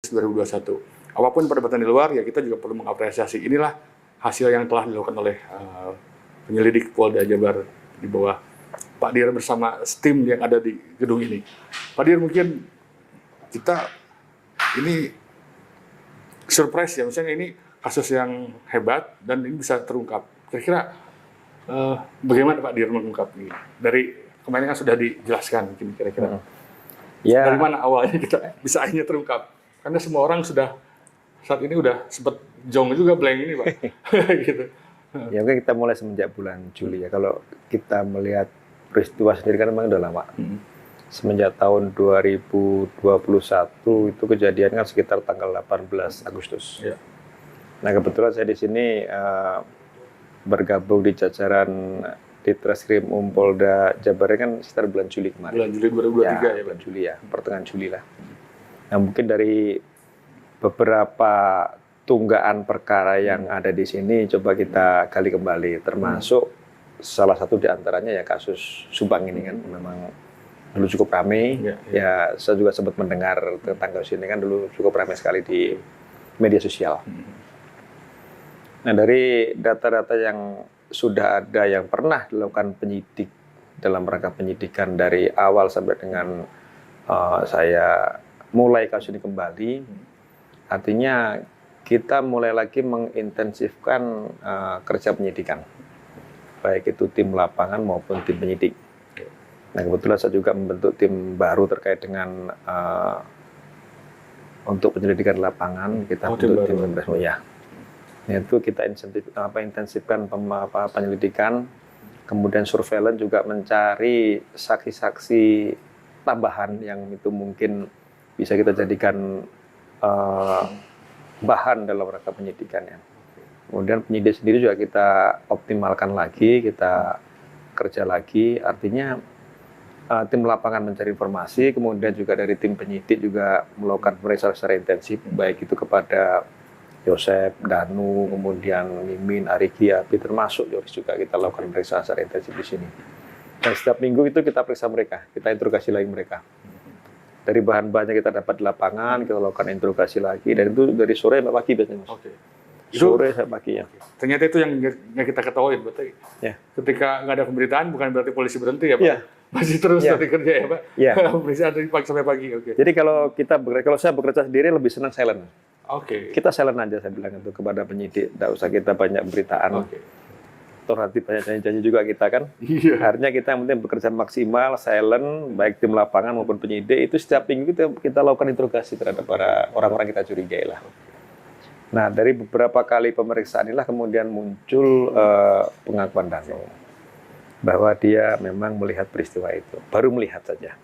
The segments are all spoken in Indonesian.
2021. Apapun perdebatan di luar, ya kita juga perlu mengapresiasi. Inilah hasil yang telah dilakukan oleh penyelidik Polda Jabar di bawah Pak Dir bersama tim yang ada di gedung ini. Pak Dir, mungkin kita ini surprise ya, misalnya ini kasus yang hebat dan ini bisa terungkap. Kira-kira bagaimana Pak Dir mengungkap ini? Dari kemarin kan sudah dijelaskan, mungkin kira-kira. Ya. Dari mana awalnya kita bisa akhirnya terungkap? Karena semua orang sudah saat ini udah sempat jong juga blank ini, Pak. Gitu. Ya mungkin kita mulai semenjak bulan Juli ya. Kalau kita melihat peristiwa sendiri kan memang udah lama. Semenjak tahun 2021 itu kejadian kan sekitar tanggal 18 Agustus. Ya. Nah kebetulan saya di sini bergabung di jajaran Ditreskrim Polda Jabar kan sekitar bulan Juli kemarin. Bulan Juli 2023 ya, bulan Juli ya, pertengahan Juli lah. Nah mungkin dari beberapa tunggaan perkara yang ada di sini coba kita gali kembali, termasuk salah satu diantaranya ya kasus Subang ini kan memang dulu cukup ramai. Ya saya juga sempat mendengar tentang kasus ini kan dulu cukup ramai sekali di media sosial. Nah dari data-data yang sudah ada yang pernah dilakukan penyidik dalam rangka penyidikan dari awal sampai dengan saya mulai kasus ini kembali, artinya kita mulai lagi mengintensifkan kerja penyidikan, baik itu tim lapangan maupun tim penyidik. Nah kebetulan saya juga membentuk tim baru terkait dengan untuk penyelidikan lapangan, kita bentuk tim ya. Yaitu kita intensifkan penyelidikan, kemudian surveillance juga mencari saksi-saksi tambahan yang itu mungkin bisa kita jadikan bahan dalam rangka penyidikannya. Kemudian penyidik sendiri juga kita optimalkan lagi, kita kerja lagi, artinya tim lapangan mencari informasi, kemudian juga dari tim penyidik juga melakukan pemeriksaan secara intensif, baik itu kepada Yosep, Danu, kemudian Mimin, Arigi, Abi, termasuk Yoris juga kita lakukan pemeriksaan secara intensif di sini. Dan setiap minggu itu kita periksa mereka, kita interogasi lagi mereka. Dari bahan-bahan yang kita dapat di lapangan, kita lakukan interogasi lagi, dan itu dari sore sampai pagi biasanya, Mas. Oke. Sore sampai pagi ya. Ternyata itu yang kita ketahui, berarti ya. Ketika nggak ada pemberitaan bukan berarti polisi berhenti ya Pak? Ya. Masih terus nanti kerja ya Pak? Ya. Pemeriksaan dari pagi sampai pagi. Oke. Jadi kalau saya bekerja sendiri lebih senang silent. Oke. Kita silent aja saya bilang itu kepada penyidik, tidak usah kita banyak pemberitaan. Oke. Toh nanti banyak janji-janji juga kita kan. Iya. Artinya kita yang penting bekerja maksimal, silent, baik tim lapangan maupun penyidik, itu setiap minggu kita lakukan interogasi terhadap para orang-orang kita curigai lah. Nah dari beberapa kali pemeriksaan inilah kemudian muncul pengakuan Danu bahwa dia memang melihat peristiwa itu, baru melihat saja.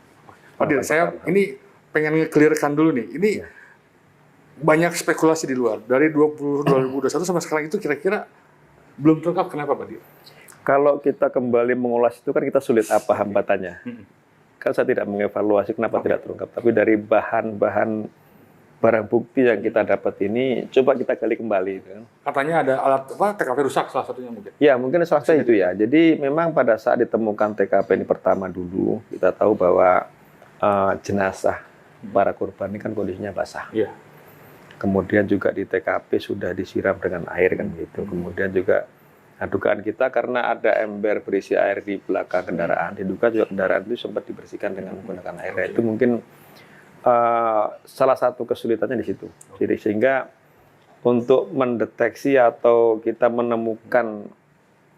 Pak Dir, saya ini pengen nge-clearkan dulu nih, ini ya. Banyak spekulasi di luar, dari 2021 sampai sekarang itu kira-kira belum terungkap, kenapa Pak Dir? Kalau kita kembali mengulas itu kan kita sulit apa hambatannya. Kan saya tidak mengevaluasi kenapa tidak terungkap, tapi dari bahan-bahan barang bukti yang kita dapat ini coba kita gali kembali. Katanya ada alat TKP rusak salah satunya mungkin. Ya mungkin salah satu itu ya. Jadi memang pada saat ditemukan TKP ini pertama dulu kita tahu bahwa jenazah para korban ini kan kondisinya basah. Iya. Kemudian juga di TKP sudah disiram dengan air kan gitu. Kemudian juga dugaan kita karena ada ember berisi air di belakang kendaraan, diduga juga kendaraan itu sempat dibersihkan dengan menggunakan air. Itu mungkin salah satu kesulitannya di situ. Jadi sehingga untuk mendeteksi atau kita menemukan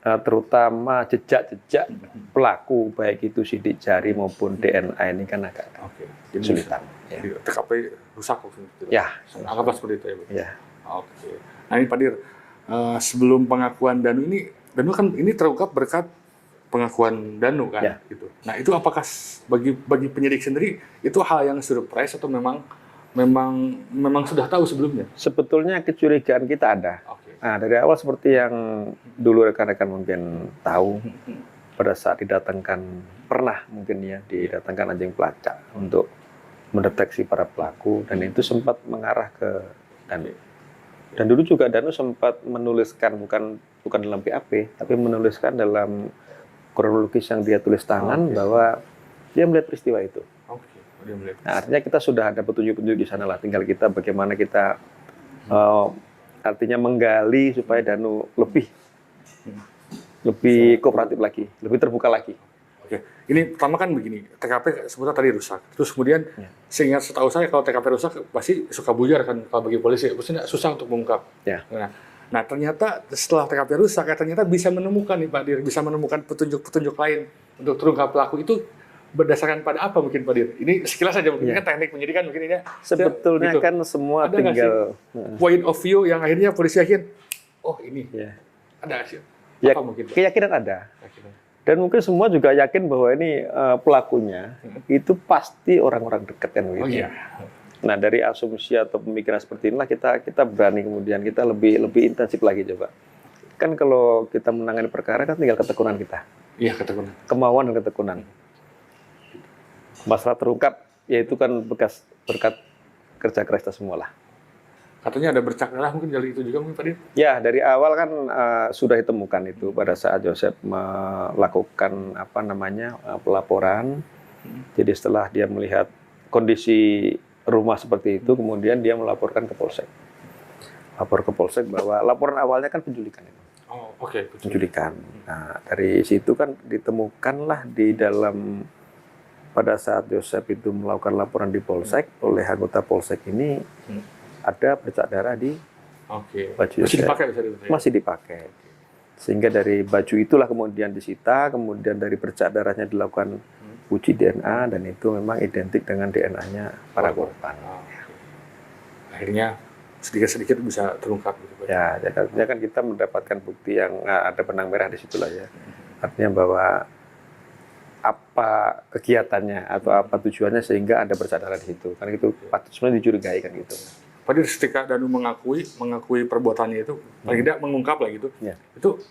terutama jejak-jejak pelaku baik itu sidik jari maupun DNA ini kan agak kesulitan. Ya. TKP rusak gitu. Ya. Anggaplah seperti itu ya, Bu. Ya. Oke. Nah ini Pak Dir, sebelum pengakuan Danu kan ini terungkap berkat pengakuan Danu kan, ya. Gitu. Nah itu apakah bagi penyidik sendiri itu hal yang surprise atau memang sudah tahu sebelumnya? Sebetulnya kecurigaan kita ada. Okay. Nah dari awal seperti yang dulu rekan-rekan mungkin tahu pada saat pernah mungkin ya didatangkan anjing pelacak untuk mendeteksi para pelaku dan itu sempat mengarah ke Danu. Dan dulu juga Danu sempat menuliskan bukan dalam BAP tapi menuliskan dalam kronologis yang dia tulis tangan bahwa dia melihat peristiwa itu. dia melihat. Nah, artinya kita sudah ada petunjuk-petunjuk di sana lah. Tinggal kita bagaimana kita artinya menggali supaya Danu lebih kooperatif lagi, lebih terbuka lagi. Oke, ini pertama kan begini, TKP sebutnya tadi rusak. Terus kemudian, seingat setahu saya kalau TKP rusak pasti suka buyar kan kalau bagi polisi, maksudnya susah untuk mengungkap. Ya. Nah, ternyata setelah TKP rusak, ternyata bisa menemukan nih Pak Dir, bisa menemukan petunjuk-petunjuk lain untuk terungkap pelaku itu berdasarkan pada apa mungkin Pak Dir? Ini sekilas saja mungkin kan teknik penyidikan mungkin ini. Sebetulnya gitu. kan semua Ada tinggal point of view yang akhirnya polisi yakin, oh ini ada hasil. Ya, apa mungkin Pak? keyakinan ada. Dan mungkin semua juga yakin bahwa ini pelakunya itu pasti orang-orang dekat kan gitu. Oh iya. Nah, dari asumsi atau pemikiran seperti inilah kita berani kemudian kita lebih intensif lagi coba. Kan kalau kita menangani perkara kan tinggal ketekunan kita. Iya, ketekunan. Kemauan dan ketekunan. Masalah terungkap yaitu kan berkat kerja keras kita semua lah. Katanya ada bercak darah mungkin dari itu juga mungkin Pak Dir? Ya, dari awal kan sudah ditemukan itu pada saat Joseph melakukan pelaporan. Jadi setelah dia melihat kondisi rumah seperti itu, kemudian dia melaporkan ke Polsek. Lapor ke Polsek bahwa laporan awalnya kan penculikan itu. Oh, oke. Penculikan. Nah, dari situ kan ditemukanlah di dalam pada saat Joseph itu melakukan laporan di Polsek oleh anggota Polsek ini ada bercak darah di baju Yosef. Masih dipakai bisa dipakai? Masih dipakai. Sehingga dari baju itulah kemudian disita, kemudian dari bercak darahnya dilakukan uji DNA dan itu memang identik dengan DNA-nya para korban. Akhirnya sedikit-sedikit bisa terungkap gitu. Ya, artinya kan kita mendapatkan bukti yang ada benang merah di situlah ya. Artinya bahwa apa kegiatannya atau apa tujuannya sehingga ada bercak darah di situ. Karena itu patut sebenarnya dicurigai kan gitu. Pada ketika Danu mengakui perbuatannya itu, paling tidak mengungkap lah gitu. Ya. Itu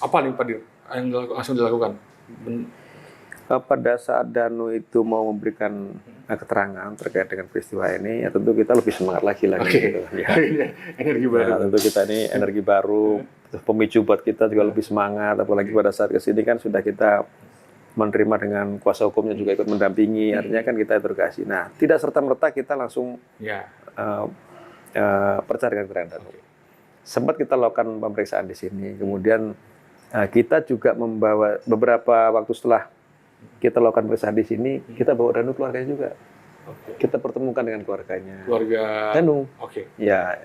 apa nih Pak Dir yang langsung dilakukan? Pada saat Danu itu mau memberikan keterangan terkait dengan peristiwa ini, ya tentu kita lebih semangat lagi gitu. Ya. Energi baru. Ya, tentu kita ini energi baru, pemicu buat kita juga lebih semangat. Apalagi pada saat kesini kan sudah kita menerima dengan kuasa hukumnya juga ikut mendampingi. Artinya kan kita interogasi. Nah, tidak serta-merta kita langsung percaya dengan keterangan Danu. Sempat kita lakukan pemeriksaan di sini. Kemudian kita juga membawa beberapa waktu setelah kita lakukan pemeriksaan di sini, kita bawa Danu keluarganya juga. Kita pertemukan dengan keluarganya. Keluarga Danu. Ya,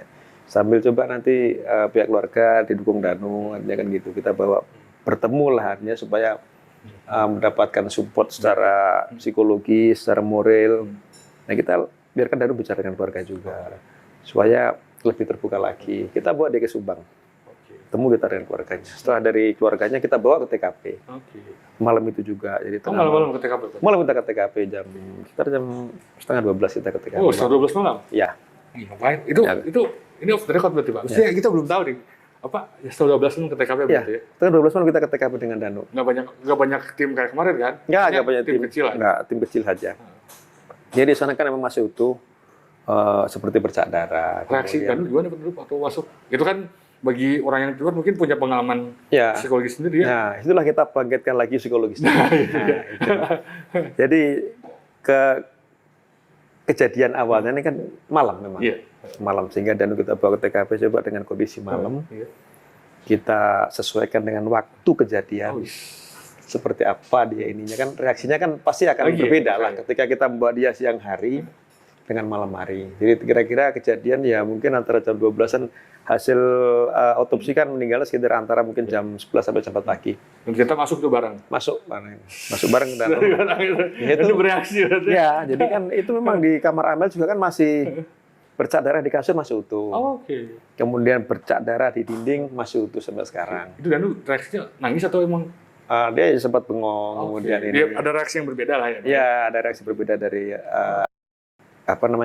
sambil coba nanti pihak keluarga didukung Danu, artinya kan gitu. Kita bawa bertemu lah artinya supaya mendapatkan support secara psikologis, secara moral. Nah, kita biarkan Danu bicara dengan keluarga juga supaya lebih terbuka lagi. Kita bawa dia ke Subang. Temu kita dengan keluarganya. Setelah dari keluarganya kita bawa ke TKP. Malam itu juga. Jadi malam ke TKP. Malam kita ke TKP sekitar jam 11:30 kita ke TKP. Oh, setengah 12 malam. Ya. Ngapain? Itu ini off the record berarti Pak. Maksudnya kita belum tahu nih. Apa? Ya setengah 12 malam ke TKP berarti ya. Setengah 12 malam kita ke TKP dengan Danu. Nggak banyak tim kayak kemarin kan? Nggak banyak tim kecil. Nggak, tim kecil saja. Jadi di sana kan memang masih utuh. Seperti bercak darah. Reaksi Danu gimana dulu waktu masuk? Itu kan bagi orang yang keluar mungkin punya pengalaman psikologis sendiri ya. Nah, itulah kita bangkitkan lagi psikologis. Jadi kejadian awalnya ini kan malam memang. Malam sehingga Danu kita bawa ke TKP coba dengan kondisi malam. Kita sesuaikan dengan waktu kejadian. Seperti apa dia ininya kan reaksinya kan pasti akan berbeda lah ketika kita membawa dia siang hari dengan malam hari. Jadi kira-kira kejadian ya mungkin antara jam 12-an hasil otopsi kan meninggalnya sekitar antara mungkin jam 11 sampai jam 4 pagi. Dan kita masuk tuh bareng? Masuk bareng ke Danu. Itu bereaksi berarti? Ya, jadi kan itu memang di kamar Amel juga kan masih bercak darah di kasur masih utuh. Kemudian bercak darah di dinding masih utuh sampai sekarang. Itu Danu reaksinya nangis atau emang? Dia sempat bengong. Kemudian dia ada reaksi yang berbeda lah ya? Ya, ada reaksi berbeda dari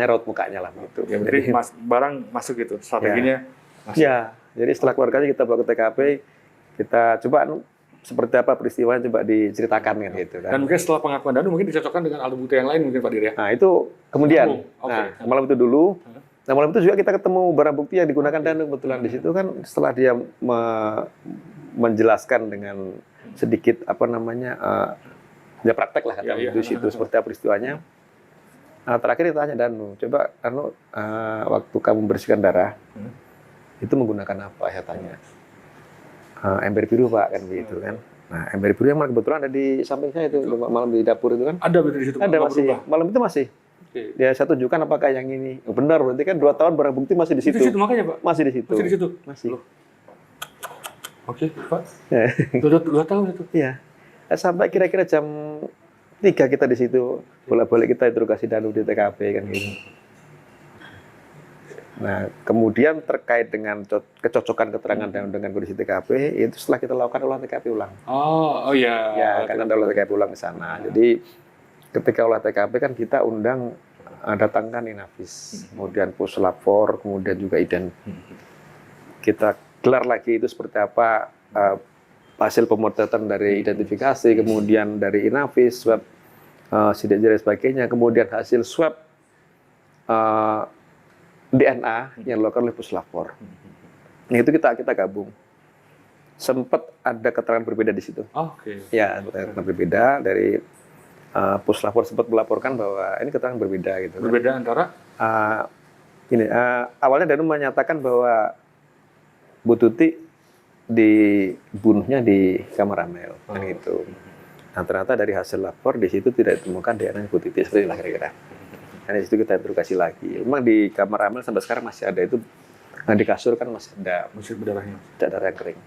raut mukanya lah gitu. Ya, berarti barang masuk gitu strateginya. Ya, jadi setelah keluarganya kita bawa ke TKP, kita coba seperti apa peristiwanya coba diceritakan kan gitu kan. Dan mungkin setelah pengakuan Danu mungkin dicocokkan dengan alat bukti yang lain mungkin Pak Dir ya. Nah, itu kemudian. Malam itu dulu. Nah, malam itu juga kita ketemu barang bukti yang digunakan Danu kebetulan di situ kan setelah dia menjelaskan dengan sedikit dia praktek lah kata di situ seperti apa peristiwanya. Nah, terakhir ditanya Danu, coba Danu waktu kamu bersihkan darah, itu menggunakan apa? Saya tanya. Ember biru Pak, kan gitu kan. Nah, ember biru yang malah kebetulan ada di samping saya itu, malam di dapur itu kan. Ada berarti di situ? Ada Nggak masih, berubah? malam itu masih. Oke. Ya saya tunjukkan apakah yang ini. Oh, benar, berarti kan 2 tahun barang bukti masih di Itu situ. situ makanya Pak? Masih di situ. Masih di situ? Masih. Loh. Oke Pak. Ya. Udah 2 tahun itu? Iya. Sampai kira-kira jam 3 kita di situ. Bolak-balik kita interogasi Danu di TKP kan gitu. Nah, kemudian terkait dengan kecocokan keterangan Danu dengan kondisi TKP, itu setelah kita lakukan olah TKP ulang. Oh iya. Ya, kan ada olah TKP ulang di sana. Jadi ketika olah TKP kan kita undang datangkan Inafis, kemudian puslapor, kemudian juga ident. Kita gelar lagi itu seperti apa hasil pemotretan dari identifikasi, kemudian dari Inafis, swab sidik jari sebagainya, kemudian hasil swab DNA yang dilakukan oleh puslapor. Nah, itu kita gabung. Sempat ada keterangan berbeda di situ. Oke. Ya, keterangan berbeda dari puslapor sempat melaporkan bahwa ini keterangan berbeda gitu. Berbeda antara? Awalnya Danu menyatakan bahwa Bu Tuti dibunuhnya di kamar Amel, kan gitu. Nah, ternyata dari hasil lapor di situ tidak ditemukan DNA Bu Tuti, seperti itulah kira-kira. Nah, di situ kita interogasi lagi. Memang di kamar Amel sampai sekarang masih ada itu. Nah, di kasur kan masih ada berdarahnya. darah yang kering.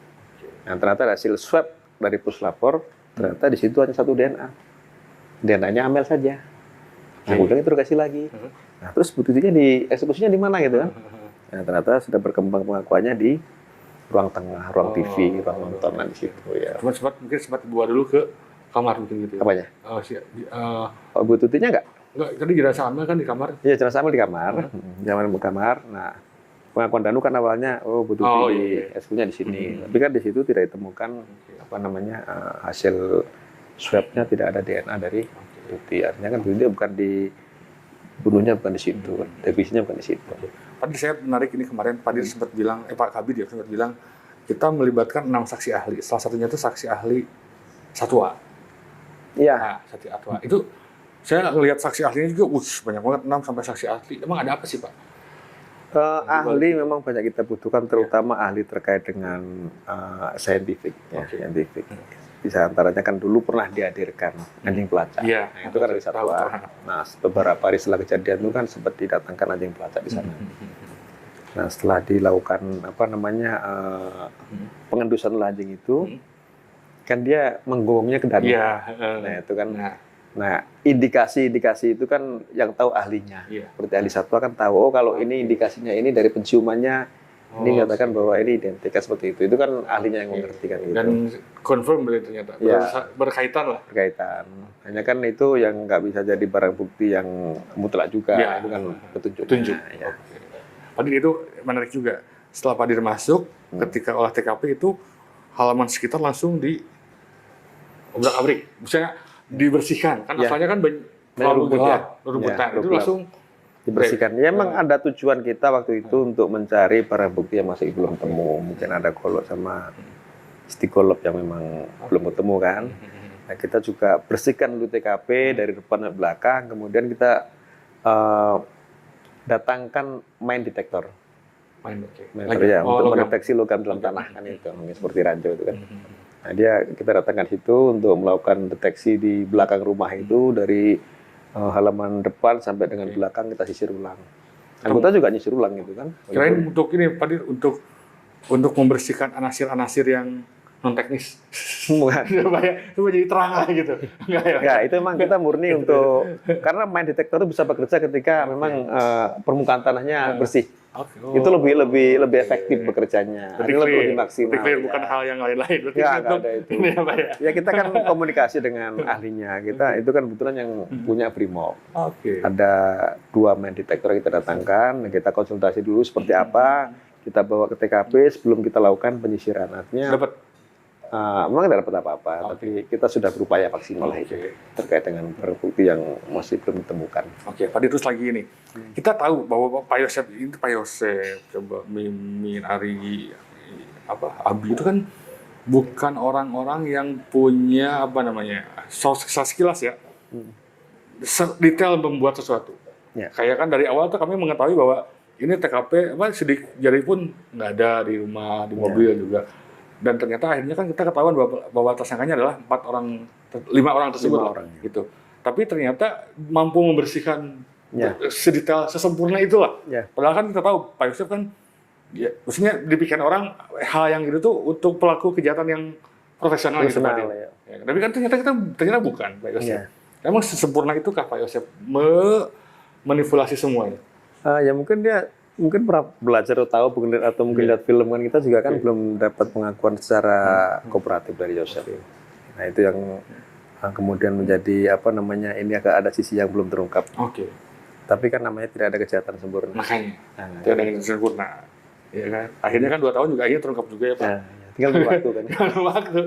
Nah, ternyata hasil swab dari puslapor ternyata di situ hanya 1 DNA. DNA-nya Amel saja. Nah, kemudian interogasi lagi. Nah, terus buktinya di eksekusinya di mana gitu kan? Nah, ternyata sudah berkembang pengakuannya di ruang tengah, ruang TV, ruang nonton di situ ya. Mungkin sempat dibawa dulu ke kamar mungkin gitu ya. Apanya? Oh, Bu Tutinya enggak? Enggak, tadi jenazah Amel kan di kamar. Iya, jenazah Amel di kamar. Zaman di kamar. Nah, pengakuan Danu kan awalnya Bu Tuti eksekusinya di sini. Tapi kan di situ tidak ditemukan hasil swabnya tidak ada DNA dari Tuti. Artinya kan Tuti bukan dibunuhnya bukan di situ, definisinya bukan di situ. Tadi saya menarik ini kemarin Pak Dir sempat bilang, Pak Kabid ya sempat bilang kita melibatkan 6 saksi ahli. Salah satunya itu saksi ahli satwa. Iya. Nah, saksi satwa. Itu saya lihat saksi ahlinya juga, banyak banget 6 sampai saksi ahli. Emang ada apa sih Pak? Ahli memang banyak kita butuhkan, terutama ahli terkait dengan saintifik. Saintifik. Bisa antaranya kan dulu pernah dihadirkan anjing pelacak. Iya. Nah, itu kan dari satwa. Nah, beberapa hari setelah kejadian itu kan sempat didatangkan anjing pelacak di sana. Nah, setelah dilakukan pengendusan oleh anjing itu, kan dia menggonggongnya ke dada. Iya. Nah, itu kan. Nah, indikasi-indikasi itu kan yang tahu ahlinya. Seperti ahli satwa kan tahu, oh kalau ini indikasinya ini dari penciumannya. Ini katakan bahwa ini identiknya seperti itu. Itu kan ahlinya yang mengerti kan. Dan confirm ternyata. Berkaitan lah. Berkaitan. Hanya kan itu yang nggak bisa jadi barang bukti yang mutlak juga. Ya. Itu kan petunjuk. Ya. Pak Dir, itu menarik juga. Setelah Pak Dir masuk, ketika olah TKP itu halaman sekitar langsung di obrak-abrik. Misalnya dibersihkan. Kan asalnya kan rumputan. Itu langsung dibersihkan. Ya memang ada tujuan kita waktu itu untuk mencari barang bukti yang masih belum temu. Mungkin ada golok sama stikolop yang memang belum ketemu kan. Nah, kita juga bersihkan dulu TKP dari depan ke belakang, kemudian kita datangkan main detektor. Ya, untuk mendeteksi logam dalam tanah kan itu, seperti ranjau itu kan. Nah, kita datangkan situ untuk melakukan deteksi di belakang rumah itu dari halaman depan sampai dengan belakang kita sisir ulang. Anggota juga nyisir ulang gitu kan. Kirain untuk ini Pak Dir, untuk membersihkan anasir-anasir yang non teknis. Itu jadi terang lah gitu. Enggak, itu memang kita murni untuk karena main detektor itu bisa bekerja ketika memang permukaan tanahnya bersih. Itu lebih efektif bekerjanya. Lebih maksimal. Bukan hal yang lain-lain. Nggak ada itu. Ya kita kan komunikasi dengan ahlinya. Kita itu kan kebetulan yang punya Brimob. Ada 2 main detektor yang kita datangkan. Kita konsultasi dulu seperti apa. Kita bawa ke TKP sebelum kita lakukan penyisiran. Artinya memang tidak dapat apa-apa, tapi kita sudah berupaya maksimal itu terkait dengan barang bukti yang masih belum ditemukan. Pak Dir, terus lagi ini, kita tahu bahwa Pak Yosef, coba Mimin, Ari, Abi itu kan bukan orang-orang yang punya soft skill ya, detail membuat sesuatu. Ya. Kayak kan dari awal tuh kami mengetahui bahwa ini TKP sidik jari pun nggak ada di rumah, di mobil juga. Dan ternyata akhirnya kan kita ketahuan bahwa tersangkanya adalah 5 orang tersebut 5 lah, orang. gitu. Tapi ternyata mampu membersihkan Ya. sedetail sesempurna itulah. Ya. Padahal kan kita tahu Pak Yosef kan, ya, maksudnya dipikirkan orang hal yang gitu tuh untuk pelaku kejahatan yang profesional gitu Pak Dir. Ya. Ya, tapi kan ternyata bukan Pak Yosef. Ya. Emang sesempurna itukah Pak Yosef manipulasi semuanya? Ya mungkin dia pernah belajar atau tahu atau mungkin lihat film kan, kita juga kan belum dapat pengakuan secara kooperatif dari Yosef. Nah itu yang kemudian menjadi ini agak ada sisi yang belum terungkap. Oke. Tapi kan namanya tidak ada kejahatan sempurna. Makanya tidak ada kejahatan sempurna. Ya kan? Akhirnya kan 2 tahun juga akhirnya terungkap juga ya Pak. Ya, tinggal tunggu waktu kan. Tinggal waktu.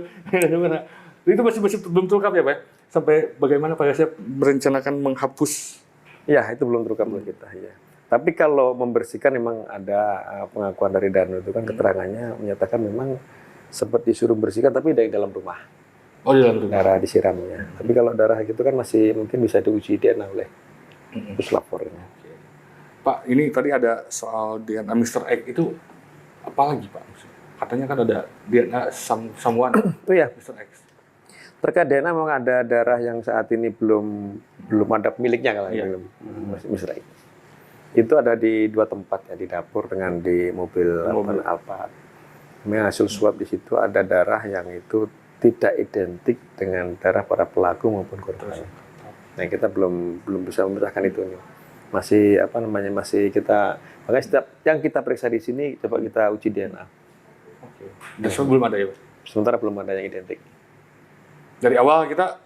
Itu masih belum terungkap ya Pak? Sampai bagaimana Pak Yosef merencanakan menghapus? Ya itu belum terungkap oleh kita. Ya. Tapi kalau membersihkan memang ada pengakuan dari Danu itu kan keterangannya menyatakan memang sempat disuruh bersihkan tapi dari dalam rumah. Oh di dalam rumah. Darah disiramnya. Tapi kalau darah gitu kan masih mungkin bisa diuji DNA oleh puslapornya. Pak, ini tadi ada soal DNA Mr. X itu apa lagi Pak? Katanya kan ada DNA someone Oh ya, Mr. X. terkait DNA memang ada darah yang saat ini belum ada pemiliknya kalau belum Mr. X. Itu ada di 2 tempat ya, di dapur dengan di mobil. Alphard. Memang hasil swab di situ ada darah yang itu tidak identik dengan darah para pelaku maupun korban. Nah, kita belum bisa memisahkan itu nih. Masih masih kita, makanya setiap yang kita periksa di sini coba kita uji DNA. Oke. Dan belum ada ya Pak? Sementara belum ada yang identik. Dari awal kita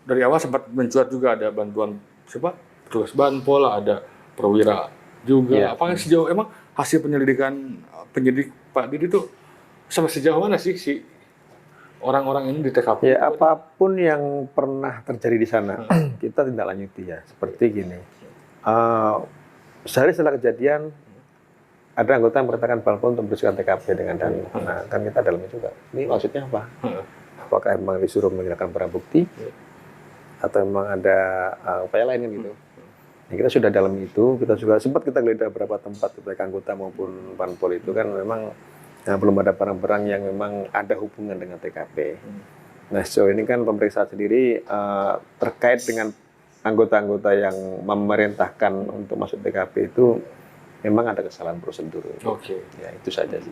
dari awal sempat mencuat juga ada bantuan petugas Banpol, ada perwira juga. Ya. Apakah sejauh emang hasil penyelidikan penyidik Pak Didi itu sampai sejauh mana sih si orang-orang ini di TKP? Ya, apapun yang pernah terjadi di sana kita tindak lanjuti ya. Seperti gini. Sehari setelah kejadian ada anggota yang mengatakan Banpol untuk membersihkan TKP dengan Danu. Nah, kan kita dalami juga. Ini maksudnya apa? Apakah memang disuruh menggunakan barang bukti atau memang ada upaya lain kan gitu. Nah, kita sudah dalam itu, kita juga sempat kita geledah beberapa tempat baik anggota maupun Banpol itu kan memang belum ada barang-barang yang memang ada hubungan dengan TKP. Nah, sejauh ini kan pemeriksaan sendiri terkait dengan anggota-anggota yang memerintahkan untuk masuk TKP itu memang ada kesalahan prosedur. Oke. Ya itu saja sih.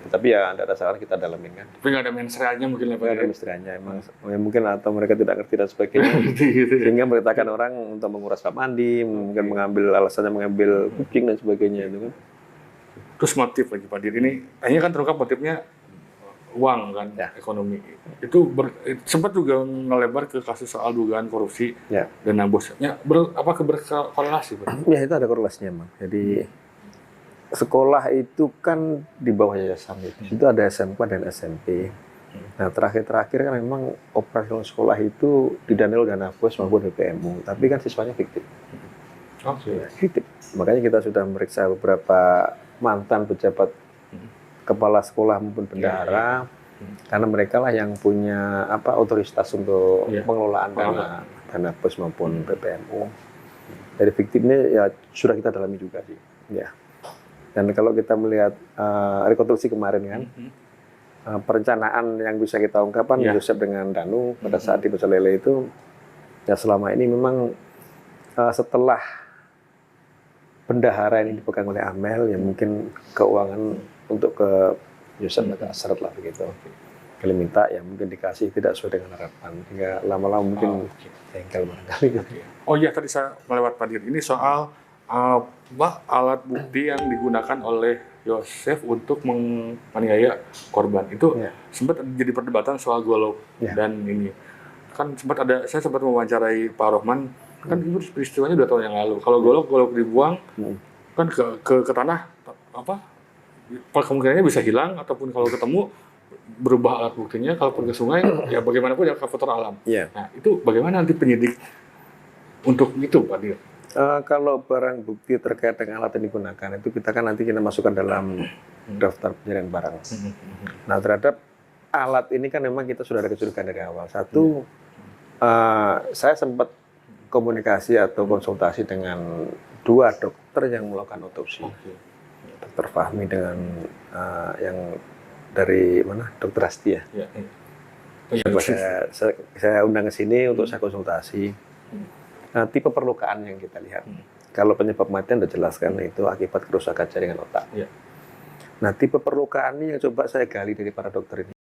Tapi ya ada kesalahan kita dalamin kan. Tapi nggak ada mensreanya mungkin Nggak ada mensreanya emang ya, mungkin atau mereka tidak ngerti dan sebagainya. gitu ya. Sehingga merintahkan orang untuk menguras kamar mandi, mungkin mengambil alasannya mengambil kucing dan sebagainya itu kan. Terus motif lagi Pak Dir ini, akhirnya kan terungkap motifnya uang kan, Ya. ekonomi. Itu sempat juga ngelebar ke kasus soal dugaan korupsi Ya. dana bos. Ya, apakah berkorelasi Pak? Ya itu ada korelasinya, Bang. Jadi sekolah itu kan di bawah yayasan itu. Itu ada SMK dan SMP. Nah terakhir kan memang operasional sekolah itu didanai oleh dana bos maupun BPMU. Tapi kan siswanya fiktif. Oke. Fiktif. Makanya kita sudah memeriksa beberapa mantan pejabat kepala sekolah maupun bendahara. Karena mereka lah yang punya otoritas untuk pengelolaan dana bos maupun BPMU. Dari fiktifnya ya sudah kita dalami juga sih. Ya. Dan kalau kita melihat rekonstruksi kemarin kan, perencanaan yang bisa kita ungkapkan Yosef dengan Danu pada saat di Pecel Lele itu ya selama ini memang setelah bendahara ini dipegang oleh Amel ya mungkin keuangan untuk ke Yosef agak seret lah begitu. Kalau minta ya mungkin dikasih tidak sesuai dengan harapan hingga lama-lama mungkin jengkel barangkali gitu. Oh iya tadi saya melewat Pak Dir. Ini soal alat bukti yang digunakan oleh Yosef untuk menganiaya korban. Itu sempat jadi perdebatan soal golok dan ini. Kan saya sempat mewawancarai Pak Rohman, kan itu peristiwanya 2 tahun yang lalu. Kalau golok dibuang kan ke tanah kemungkinannya bisa hilang ataupun kalau ketemu berubah alat buktinya, kalau pergi ke sungai ya bagaimanapun ya faktor alam. Nah, itu bagaimana nanti penyidik untuk itu Pak Dir? Kalau barang bukti terkait dengan alat yang digunakan itu kita masukkan dalam daftar pencarian barang. Nah terhadap alat ini kan memang kita sudah ada kecurigaan dari awal. Satu, saya sempat komunikasi atau konsultasi dengan 2 dokter yang melakukan otopsi. Dokter Fahmi dengan yang dari mana? Dokter Asti ya. Saya undang ke sini untuk saya konsultasi. Nah, tipe perlukaan yang kita lihat. Kalau penyebab kematian sudah jelaskan itu akibat kerusakan jaringan otak. Nah, tipe perlukaan ini yang coba saya gali dari para dokter ini.